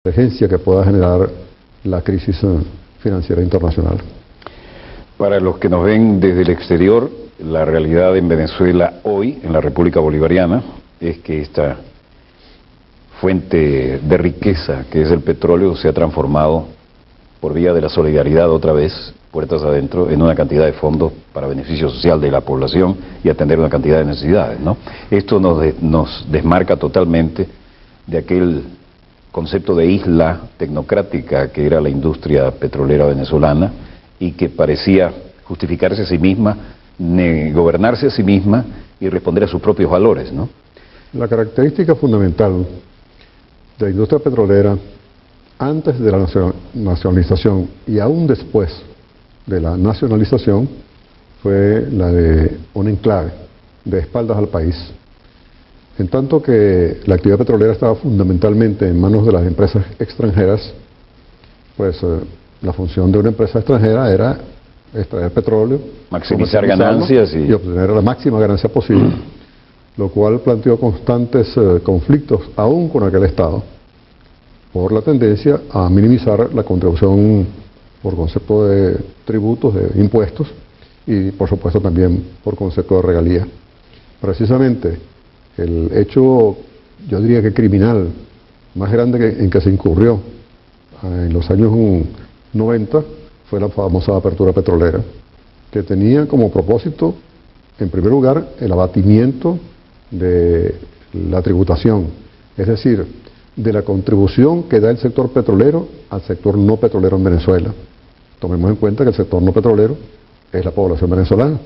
emergencia que pueda generar la crisis financiera internacional. Para los que nos ven desde el exterior, la realidad en Venezuela hoy, en la República Bolivariana, es que esta fuente de riqueza que es el petróleo se ha transformado por vía de la solidaridad otra vez, puertas adentro, en una cantidad de fondos para beneficio social de la población y atender una cantidad de necesidades, ¿no? Esto nos desmarca totalmente de aquel concepto de isla tecnocrática que era la industria petrolera venezolana y que parecía justificarse a sí misma, gobernarse a sí misma y responder a sus propios valores, ¿no? La característica fundamental de la industria petrolera antes de la nacionalización y aún después de la nacionalización fue la de un enclave de espaldas al país. En tanto que la actividad petrolera estaba fundamentalmente en manos de las empresas extranjeras, pues la función de una empresa extranjera era extraer petróleo, maximizar ganancias y obtener la máxima ganancia posible, lo cual planteó constantes conflictos aún con aquel Estado, por la tendencia a minimizar la contribución por concepto de tributos, de impuestos, y por supuesto también por concepto de regalía. Precisamente el hecho, yo diría que criminal, más grande en que se incurrió en los años 90 fue la famosa apertura petrolera, que tenía como propósito, en primer lugar, el abatimiento de la tributación, es decir, de la contribución que da el sector petrolero al sector no petrolero en Venezuela. Tomemos en cuenta que el sector no petrolero es la población venezolana.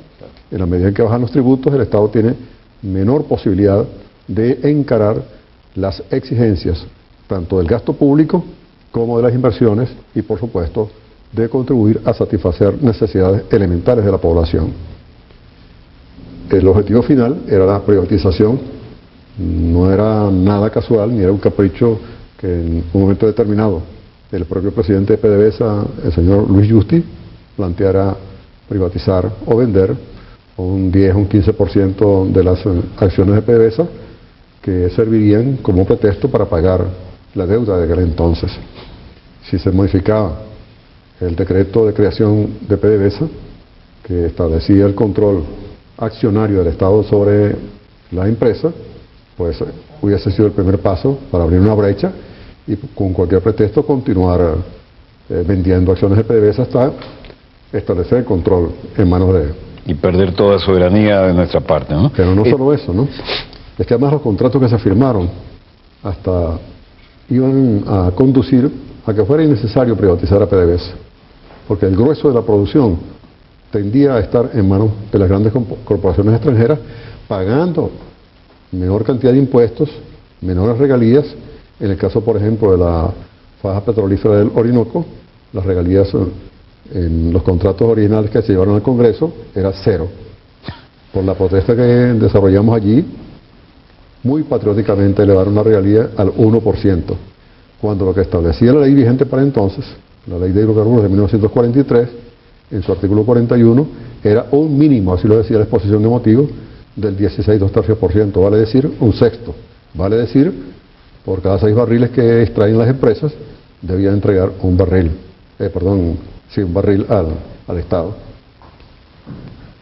En la medida en que bajan los tributos, el Estado tiene menor posibilidad de encarar las exigencias tanto del gasto público como de las inversiones y, por supuesto, de contribuir a satisfacer necesidades elementales de la población. El objetivo final era la privatización. No era nada casual, ni era un capricho que en un momento determinado el propio presidente de PDVSA, el señor Luis Justi, planteara privatizar o vender un 10 o un 15% de las acciones de PDVSA que servirían como pretexto para pagar la deuda de aquel entonces. Si se modificaba el decreto de creación de PDVSA, que establecía el control accionario del Estado sobre la empresa, pues hubiese sido el primer paso para abrir una brecha y con cualquier pretexto continuar vendiendo acciones de PDVSA hasta establecer el control en manos de... Y perder toda soberanía de nuestra parte, ¿no? Pero no solo eso, ¿no? Es que además los contratos que se firmaron hasta iban a conducir a que fuera innecesario privatizar a PDVSA, porque el grueso de la producción tendía a estar en manos de las grandes corporaciones extranjeras, pagando menor cantidad de impuestos, menores regalías. En el caso, por ejemplo, de la faja petrolífera del Orinoco, las regalías en los contratos originales que se llevaron al Congreso era cero. Por la protesta que desarrollamos allí, muy patrióticamente elevaron la regalía al 1%, cuando lo que establecía la ley vigente para entonces, la ley de hidrocarburos de 1943, en su artículo 41, era un mínimo, así lo decía la exposición de motivos, del 16 2/3%, vale decir un sexto, vale decir por cada 6 barriles que extraen las empresas debían entregar un barril, un barril al Estado.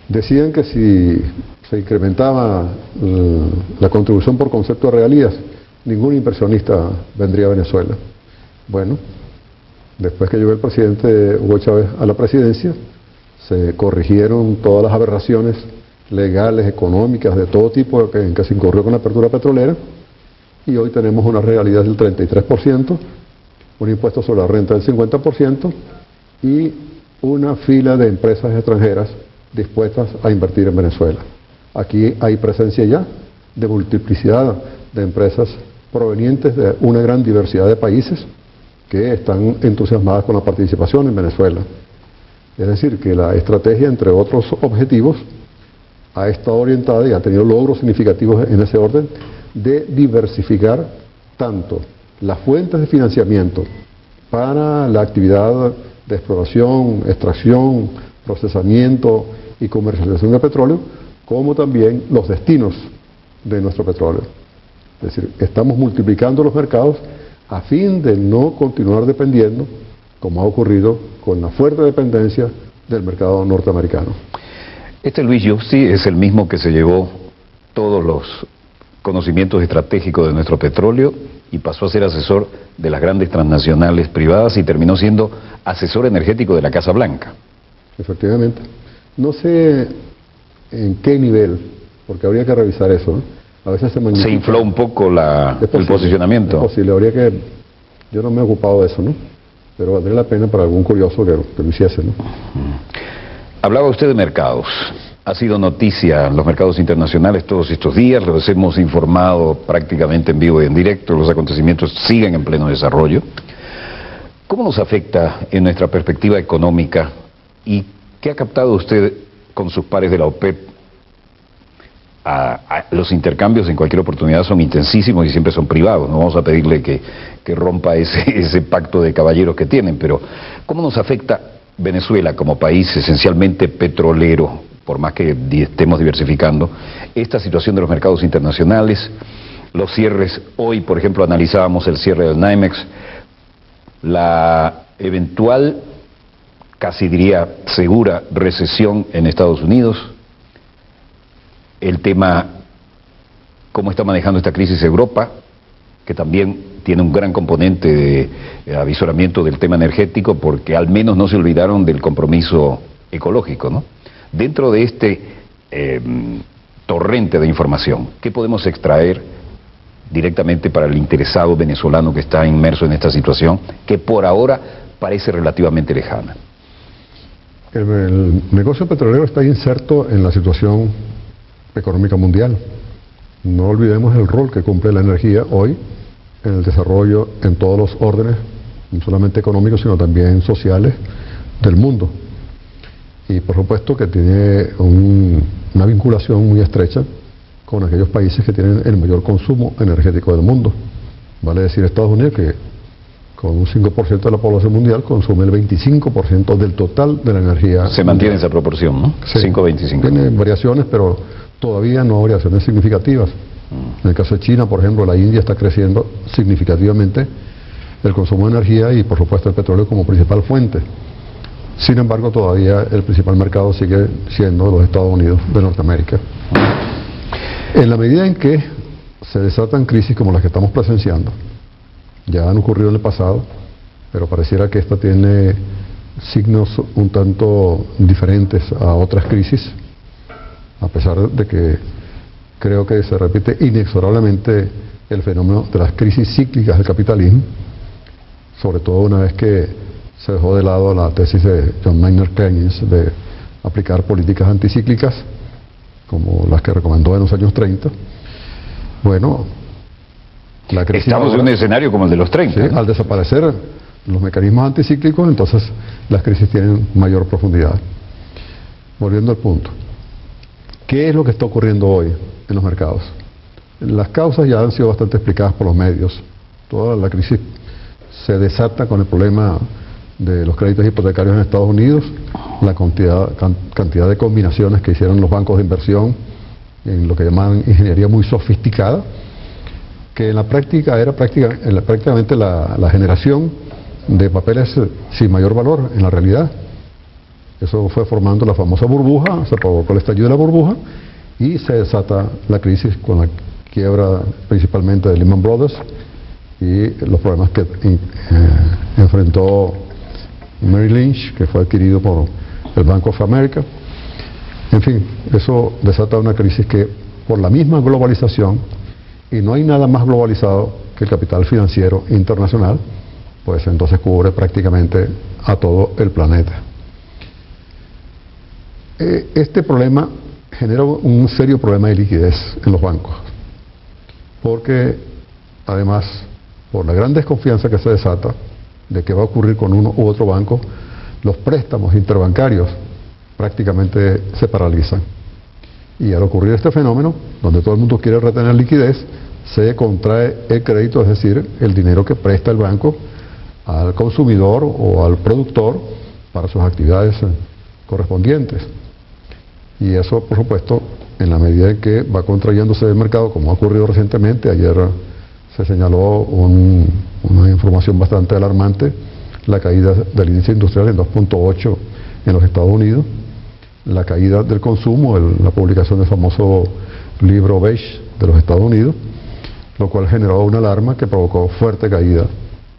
Decían que si se incrementaba la contribución por concepto de regalías, ningún inversionista vendría a Venezuela. Bueno, después que llegó el presidente Hugo Chávez a la presidencia, se corrigieron todas las aberraciones legales, económicas, de todo tipo en que se incurrió con la apertura petrolera, y hoy tenemos una regalía del 33%, un impuesto sobre la renta del 50% y una fila de empresas extranjeras dispuestas a invertir en Venezuela. Aquí hay presencia ya de multiplicidad de empresas provenientes de una gran diversidad de países que están entusiasmadas con la participación en Venezuela. Es decir, que la estrategia, entre otros objetivos, ha estado orientada y ha tenido logros significativos en ese orden de diversificar tanto las fuentes de financiamiento para la actividad de exploración, extracción, procesamiento y comercialización de petróleo, como también los destinos de nuestro petróleo. Es decir, estamos multiplicando los mercados a fin de no continuar dependiendo, como ha ocurrido con la fuerte dependencia del mercado norteamericano. Este Luis Justi es el mismo que se llevó todos los conocimientos estratégicos de nuestro petróleo y pasó a ser asesor de las grandes transnacionales privadas y terminó siendo asesor energético de la Casa Blanca. Efectivamente. No sé en qué nivel, porque habría que revisar eso, ¿no? A veces se infló un poco el posicionamiento. Es posible, habría que... Yo no me he ocupado de eso, ¿no? Pero valdría la pena para algún curioso que lo hiciese, ¿no? Hablaba usted de mercados. Ha sido noticia en los mercados internacionales todos estos días, los hemos informado prácticamente en vivo y en directo, los acontecimientos siguen en pleno desarrollo. ¿Cómo nos afecta en nuestra perspectiva económica y qué ha captado usted con sus pares de la OPEP? Los intercambios en cualquier oportunidad son intensísimos y siempre son privados, no vamos a pedirle que rompa ese pacto de caballeros que tienen, pero ¿cómo nos afecta Venezuela como país esencialmente petrolero, por más que estemos diversificando, esta situación de los mercados internacionales, los cierres? Hoy, por ejemplo, analizábamos el cierre del NYMEX, la eventual, casi diría segura, recesión en Estados Unidos, el tema, cómo está manejando esta crisis Europa, que también tiene un gran componente de avisoramiento del tema energético, porque al menos no se olvidaron del compromiso ecológico, ¿no? Dentro de este torrente de información, ¿qué podemos extraer directamente para el interesado venezolano que está inmerso en esta situación, que por ahora parece relativamente lejana? El negocio petrolero está inserto en la situación económica mundial. No olvidemos el rol que cumple la energía hoy en el desarrollo en todos los órdenes, no solamente económicos, sino también sociales del mundo. Y por supuesto que tiene una vinculación muy estrecha con aquellos países que tienen el mayor consumo energético del mundo. Vale decir Estados Unidos, que con un 5% de la población mundial consume el 25% del total de la energía. Se mantiene esa proporción, ¿no? Sí. 5-25. Tiene variaciones, pero todavía no variaciones significativas. En el caso de China, por ejemplo, la India está creciendo significativamente el consumo de energía y por supuesto el petróleo como principal fuente. Sin embargo, todavía el principal mercado sigue siendo los Estados Unidos de Norteamérica. En la medida en que se desatan crisis como las que estamos presenciando, ya han ocurrido en el pasado, pero pareciera que esta tiene signos un tanto diferentes a otras crisis, a pesar de que creo que se repite inexorablemente el fenómeno de las crisis cíclicas del capitalismo, sobre todo una vez que se dejó de lado la tesis de John Maynard Keynes de aplicar políticas anticíclicas, como las que recomendó en los años 30. Bueno, la crisis estamos en un escenario como el de los 30. Sí, al desaparecer los mecanismos anticíclicos, entonces las crisis tienen mayor profundidad. Volviendo al punto, ¿qué es lo que está ocurriendo hoy en los mercados? Las causas ya han sido bastante explicadas por los medios. Toda la crisis se desata con el problema de los créditos hipotecarios en Estados Unidos, la cantidad de combinaciones que hicieron los bancos de inversión en lo que llaman ingeniería muy sofisticada, que en la práctica era prácticamente la generación de papeles sin mayor valor en la realidad. Eso fue formando la famosa burbuja, se provocó el estallido de la burbuja y se desata la crisis con la quiebra principalmente de Lehman Brothers y los problemas que enfrentó Merrill Lynch, que fue adquirido por el Bank of America. En fin, eso desata una crisis que por la misma globalización, y no hay nada más globalizado que el capital financiero internacional, pues entonces cubre prácticamente a todo el planeta. Este problema genera un serio problema de liquidez en los bancos, porque además, por la gran desconfianza que se desata de qué va a ocurrir con uno u otro banco, los préstamos interbancarios prácticamente se paralizan. Y al ocurrir este fenómeno, donde todo el mundo quiere retener liquidez, se contrae el crédito, es decir, el dinero que presta el banco al consumidor o al productor para sus actividades correspondientes. Y eso, por supuesto, en la medida en que va contrayéndose el mercado, como ha ocurrido recientemente, ayer se señaló una información bastante alarmante, la caída del índice industrial en 2.8 en los Estados Unidos, la caída del consumo, la publicación del famoso libro beige de los Estados Unidos, lo cual generó una alarma que provocó fuerte caída